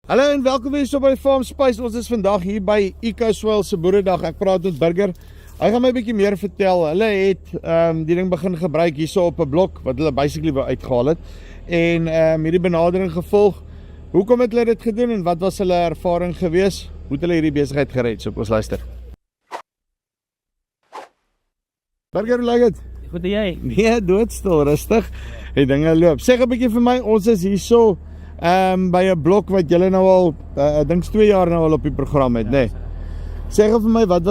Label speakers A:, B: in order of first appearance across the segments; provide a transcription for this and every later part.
A: Hallo en welkom weer so by Farm Spice. Ons is vandag hier by EcoSoil se boeredag. Ek praat met Burger. Hy gaan my 'n bietjie meer vertel. Hulle het die ding begin gebruik hierso op 'n blok wat hulle basically wou uitgehaal het. En hierdie benadering gevolg. Hoekom het hulle dit gedoen en wat was hulle ervaring gewees? Hoe het hulle hierdie besigheid gered? So ons luister. Burger, hoe lyk dit?
B: Goed, jy?
A: Nee, doodstil, rustig. Die dinge loop. Sê 'n bietjie vir my, ons is hierso by 'n blok wat julle nou al ek dink 2 jaar nou al op die program het, nê. Sê gou vir my, wat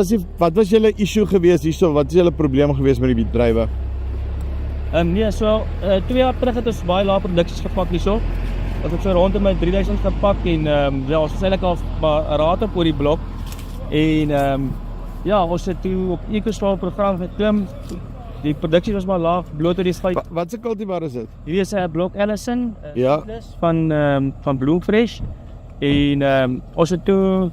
A: was julle issue gewees hierso? Wat is julle probleem gewees met die bedrywe?
B: Nee, so 2 jaar terug het ons baie lae produksies gepak hierso. Ons het so rondom my 3000 gepak en ja, ons was eintlik al 'n raad op oor die blok. En ja, ons het toe op EcoSoil program geklim. Die produksie was maar laag, bloot oor die feit.
A: Wat se kultivar is dit?
B: Hierdie is 'n blok Allison
A: Ja.
B: van Bloemfresh. En ons het toe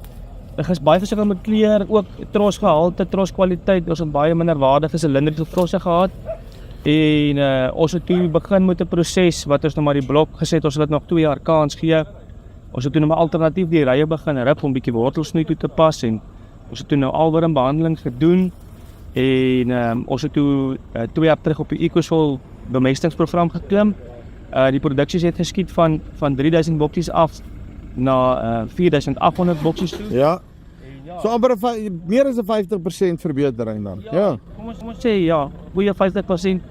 B: baie verskil met kleur, ook trosgehalte, troskwaliteit. Ons het baie minderwaardige silindriese trosse gehad. En ons het toe begin met 'n proses wat ons nou maar die blok geset. Ons het dit nog 2 jaar kans gee. Ons het toe nou maar alternatief die rye begin rip om bietjie wortelsnoei toe te pas en ons het toe nou alwerm behandeling gedoen. En ons het toe 2 jaar terug op die EcoSoil bemestingsprogram geklim. Die produksies het geskiet van 3000 boksies af na 4800 boksies toe.
A: Ja. So amper meer as 'n 50% verbetering dan. Ja.
B: Kom ons sê ja, goeie 50%.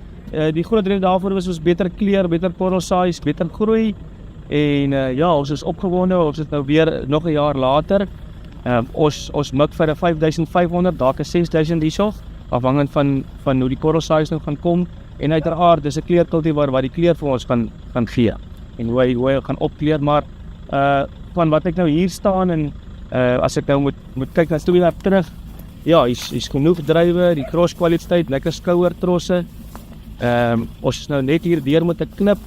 B: Die groot rede daarvoor was ons beter kleur, beter porrel size, beter groei. En ja, ons is opgewonde. Ons is nou weer nog 'n jaar later. Ons mik vir 'n 5500, dalk 'n 6000 hierso, afhangend van hoe die porrel size nou gaan kom. En uiteraard dis 'n kleurkultivar wat die kleur vir ons gaan gee en hoe hy gaan opkleur. Maar van wat ek nou hier staan en as ek nou moet kyk na 2 jaar terug, ja, is genoeg drywe, die kroskwaliteit, lekker skouer trosse. Ons is nou net hier deur met 'n knip.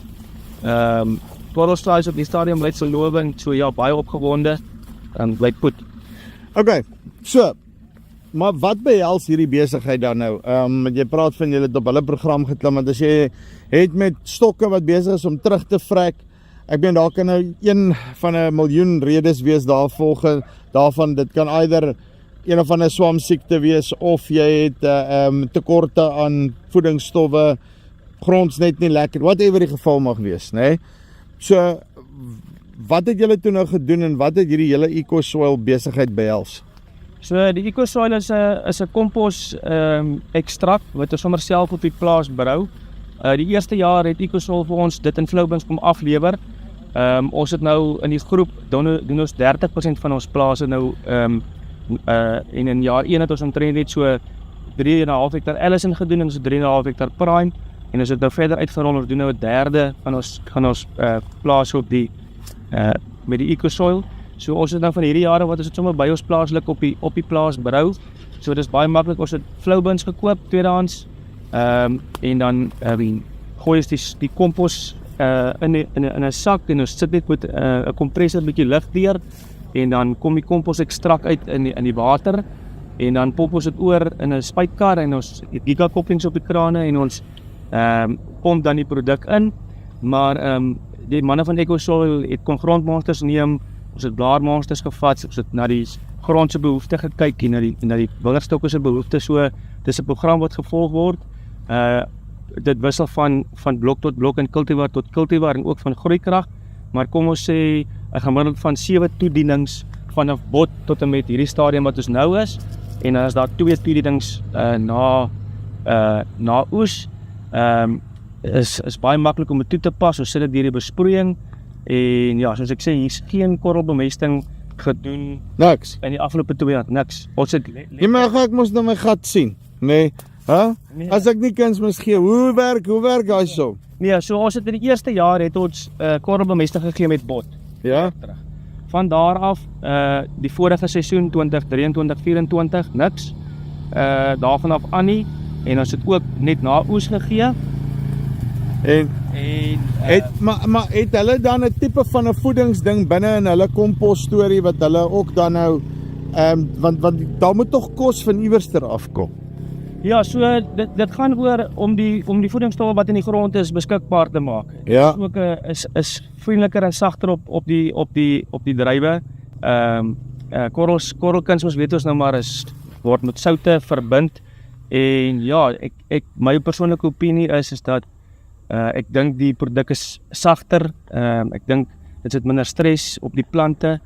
B: Porrel size op die stadium lyk so lovend, so ja, baie opgewonde en bly goed.
A: Okay, so, maar wat behels hierdie besigheid dan nou? Jy praat van julle het op hulle program geklim, want as jy het met stokke wat besig is om terug te vrek, ek meen daar kan nou een van 'n miljoen redes wees daarvan, dit kan either een of ander swamsiekte wees, of jy het tekorte aan voedingsstowwe, gronds net nie lekker, whatever die geval mag wees, né? So, wat het julle toe nou gedoen en wat het hierdie hele EcoSoil besigheid behels?
B: So die EcoSoil is 'n kompos ekstrakt wat ons sommer self op die plaas brou. Die eerste jaar het EcoSoil vir ons dit in floubins kom aflewer. Ons het nou in die groep doen ons 30% van ons plase nou en in jaar 1 het ons omtrent net so 3,5 hektar Allison gedoen en so 3,5 hektar Prime en ons het nou verder uitgerol. Ons doen nou 'n derde van ons plaas op die met die EcoSoil. So ons het nou van hierdie jare wat ons het sommer by ons plaaslik op die plaas brou. So dis baie maklik. Ons het floubins gekoop tweedehands. En dan gooi ons die kompos in 'n sak en ons sit net met 'n kompressor bietjie lug deur en dan kom die kompos ekstrak uit in die water en dan pomp ons dit oor in 'n spuitkar en ons het gigakopplings op die krane en ons pomp dan die produk in. Maar die manne van EcoSoil het kon grondmonsters neem. Ons het blaarmonsters gevat, ons het na die grondse behoefte gekyk en na die wingerdstokke se behoefte. So dis 'n program wat gevolg word. Dit wissel van blok tot blok en kultivar tot kultivar en ook van groeikrag. Maar kom ons sê 'n gemiddeld van 7 toedienings vanaf bot tot en met hierdie stadium wat ons nou is. En dan is daar 2 toedienings na oes. Is baie maklik om dit toe te pas. Ons sit dit deur die besproeiing. En ja, soos ek sê, hier is geen korrelbemesting gedoen.
A: Niks.
B: In die afgelope 2 jaar, niks. Ons het
A: Ek moes nou my gat sien, nee. Nee. As ek nie kuns mis gee, hoe werk hy so?
B: Nee, so ons het in die eerste jaar het ons korrelbemesting gegee met bot.
A: Ja.
B: Van daar af, die vorige seisoen 2023-24, niks. Daarvan af aan nie. En ons het ook net na oes gegee.
A: Maar het hulle dan 'n tipe van 'n voedingsding binne in hulle kompos storie wat hulle ook dan nou want daar moet tog kos van iewers ter afkom.
B: Ja, so dit gaan oor om die voedingsstowwe wat in die grond is beskikbaar te maak.
A: Ja.
B: Ook is vriendeliker en sagter op die druiwe. Korrelkuns ons weet ons nou maar word met soutte verbind en ja, my persoonlike opinie is dat ek dink die produk is sagter. Ek dink dit sit minder stres op die plante.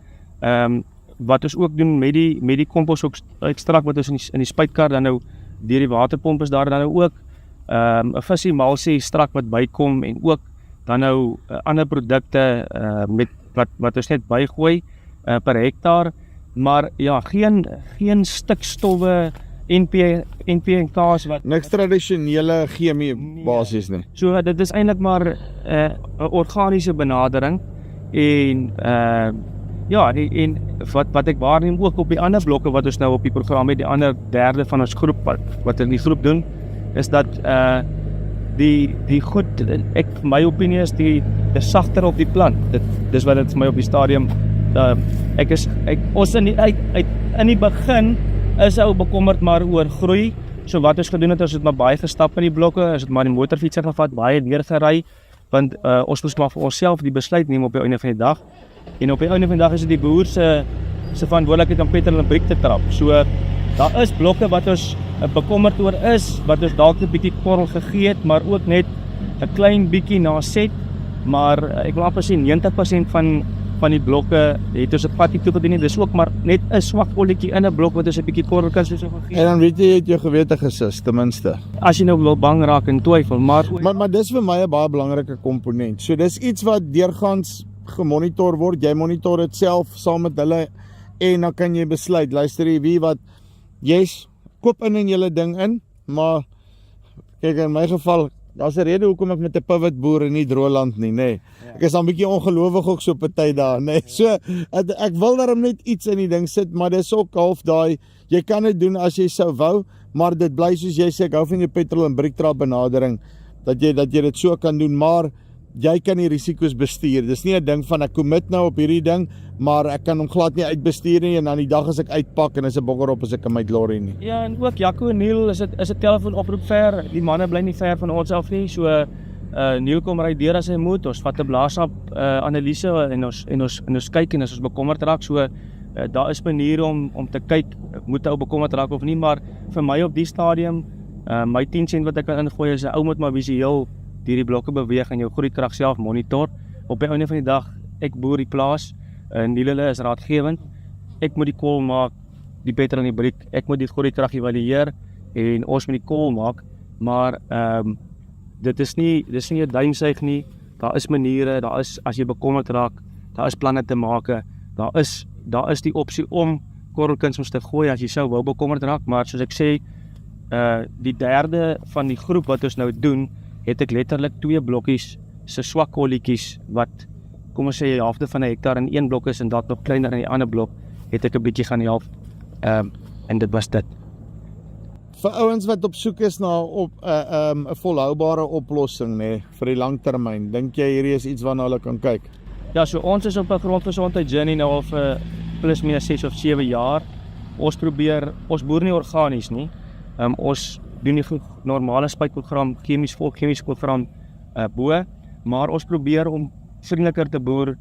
B: Wat ons ook doen met die kompos ekstrak wat ons in die spuitkar dan nou deur die waterpomp is daar dan nou ook 'n visie malsie strak wat bykom en ook dan nou ander produkte met wat ons net bygooi per hektaar, maar ja, geen stikstowwe NP en K's wat
A: Niks tradisionele chemie basies nie.
B: so dit is eintlik maar 'n organiese benadering en ja, en wat ek waarneem ook op die ander blokke wat ons nou op die program het, die ander derde van ons groep wat in die groep doen, is dat die goed, my opinie is die sagter op die plant. Dis wat dit vir my op die stadium ons in die begin is ou bekommerd maar oor groei. So wat ons gedoen het, ons het maar baie gestap in die blokke, ons het maar die motorfietser gevat, baie neergery, want ons moes maar vir onsself die besluit neem op die einde van die dag. En op die einde van die dag is dit die boer se verantwoordelikheid om petrol en briek te trap. So daar is blokke wat ons bekommerd oor is, wat ons dalk 'n bietjie korrel gegee het, maar ook net 'n klein bietjie na set. Maar ek wil amper sê 90% van die blokke het ons 'n pad toe gedoen. Dis ook maar net 'n swak olletjie in 'n blok wat ons 'n bietjie korrelkuns so gegee.
A: En dan weet jy het jou gewete gesus ten minste.
B: As jy nou wil bang raak en twyfel, maar
A: dis vir my 'n baie belangrike komponent. So dis iets wat deurgaans gemonitor word. Jy monitor dit self saam met hulle en dan kan jy besluit, luister jy wie wat yes, koop in julle ding in, maar kyk in my geval, daar's 'n rede hoekom ek met 'n pivot boer in nie Droëland nie, nê. Ek is dan 'n bietjie ongelowig ook so party daar, nê. So ek wil daarom net iets in die ding sit, maar dis ook half daai jy kan dit doen as jy sou wou, maar dit bly soos jy sê, ek hou van jou petrol en briektrap benadering dat jy dit so kan doen, maar jy kan die risiko's bestuur. Dis nie 'n ding van ek commit nou op hierdie ding, maar ek kan hom glad nie uitbestuur nie en dan die dag as ek uitpak en is 'n bokker op as ek in my lorry nie.
B: Ja, en ook Jaco en Neil is 'n telefoonoproep ver. Die manne bly nie ver van ons af nie. So Neil kom ry deur as hy moet. Ons vat 'n blaasap analise en ons kyk en as ons bekommerd raak, so daar is maniere om te kyk moet 'n ou bekommerd raak of nie, maar vir my op die stadium my 10 sent wat ek kan ingooi is 'n ou moet maar visueel die blokke beweeg en jou groeikrag self monitor. Op die einde van die dag, ek boer die plaas, Neil hulle is raadgewend. Ek moet die call maak, die petrol en die briek, ek moet die groeikrag evalueer en ons moet die call maak, maar dit is nie 'n duimsuig nie. Daar is maniere, daar is as jy bekommerd raak, daar is planne te maak. Daar is die opsie om korrelkuns te gooi as jy sou wou bekommerd raak, maar soos ek sê, die derde van die groep wat ons nou doen, het ek letterlik 2 blokkies se swak kolletjies wat kom ons sê die helfte van 'n hektaar in een blok is en dat nog kleiner in die ander blok, het ek 'n bietjie gaan help. En dit was dit.
A: Vir ouens wat op soek is na 'n volhoubare oplossing nê vir die langtermyn, dink jy hierdie is iets waarna hulle kan kyk?
B: Ja, so ons is op 'n grondgesondheid journey nou al vir plus minus 6 of 7 jaar. Ons boer nie organies nie. Ons doen die normale spuitprogram, chemies program bo, maar ons probeer om vriendeliker te boer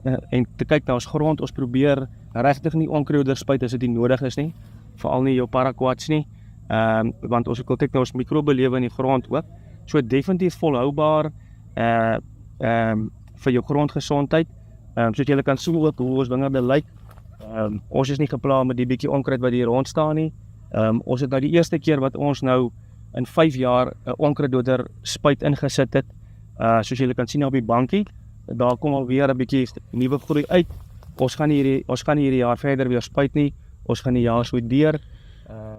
B: en te kyk na ons grond. Ons probeer regtig nie onkruider spuit as dit nie nodig is nie, veral nie jou paraquats nie, want ons wil kyk na ons mikrobe lewe in die grond ook. So definitief volhoubaar vir jou grondgesondheid. Soos julle kan sien ook hoe ons wingerde lyk. Ons is nie gepla met die bietjie onkruid wat hier rond staan nie. Ons het nou die eerste keer wat ons nou in 5 jaar 'n onkruiddoder spuit ingesit het. Soos julle kan sien op die bankie, daar kom alweer 'n bietjie nuwe groei uit. Ons gaan hierdie jaar verder weer spuit nie. Ons gaan die jaar so deur.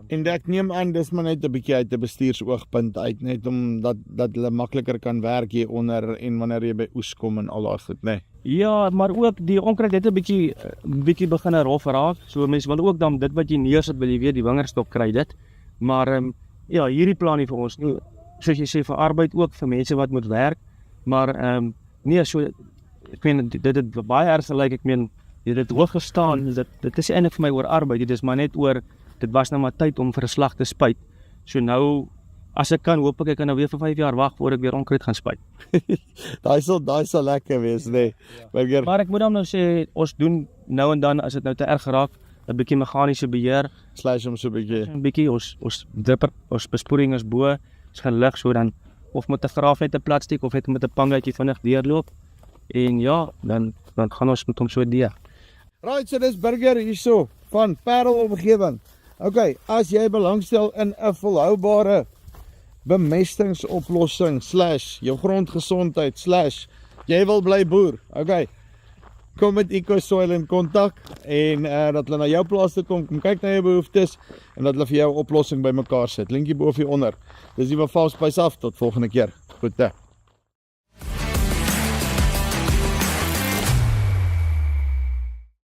A: En ek neem aan dis maar net 'n bietjie uit 'n bestuursoogpunt uit, net om dat hulle makliker kan werk hier onder en wanneer jy by oes kom en al daai goed, nê.
B: Ja, maar ook die onkruid het 'n bietjie begin rof raak. So mense wil ook dan dit wat jy neersit, wil jy weet die wingerdstok kry dit. Maar ja, hierdie plan nie vir ons nie. Soos jy sê vir arbeid ook vir mense wat moet werk. Maar nee, so ek meen dit het baie erg gelyk. Ek meen jy het hoog gestaan. Dit is eintlik vir my oor arbeid. Dit is maar net oor dit was nou maar tyd om vir 'n slag te spuit. So nou as ek kan, hoop ek kan nou weer vir 5 jaar wag voor ek weer onkruid gaan spuit.
A: Daai sal lekker wees, nee. Burger.
B: Maar ek moet dan nou sê, ons doen nou en dan, as dit nou te erg raak, 'n bietjie meganiese beheer,
A: Slash hom so 'n bietjie.
B: 'n bietjie ons dipper, ons bespoeling is bo, ons gaan lig so dan of met 'n graaf net 'n platstiek of net met 'n pangetjie vinnig deurloop. En ja, dan gaan ons met hom so deur.
A: Right, so dis Burger hierso van Parel Omgewing. Okay, as jy belangstel in 'n volhoubare bemestingsoplossing / jou grondgesondheid / jy wil bly boer. Okay. Kom met EcoSoil in kontak en dat hulle na jou plaas toe kom kyk na jou behoeftes en dat hulle vir jou 'n oplossing bymekaar sit. Linkie bo of hier onder. Dis die van False Spice af tot volgende keer. Goed.